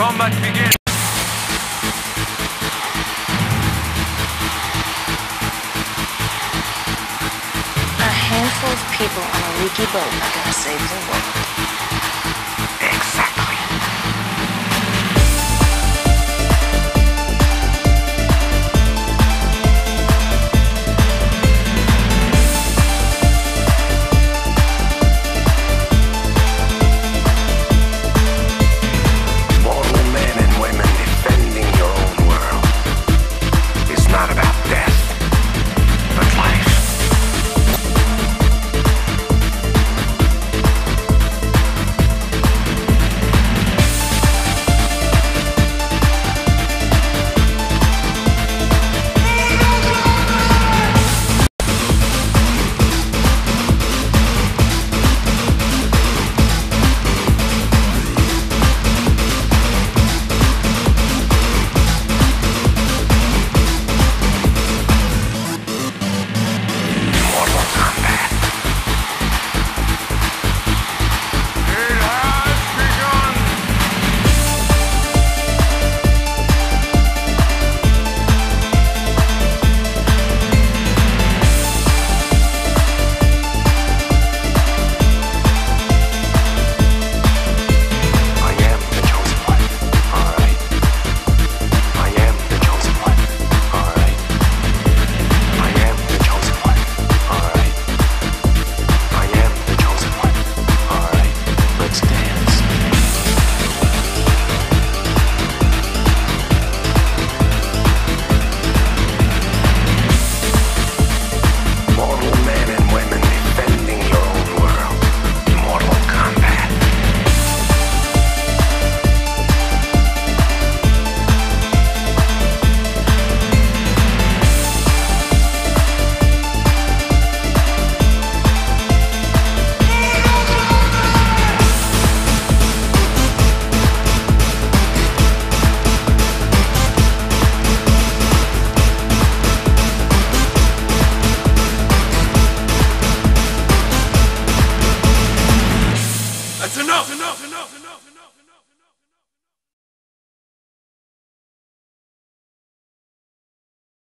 Combat begins. A handful of people on a leaky boat are gonna save the world. Exactly. Mortal men and women defending your own world is not about death, but life. Mortal Kombat. It has begun! I am the chosen one. Alright. I am the chosen one. Alright. I am the chosen one. Alright. I am the chosen one. Alright. Let's dance. Mortal men and women defending your own world. Mortal Kombat. That's enough!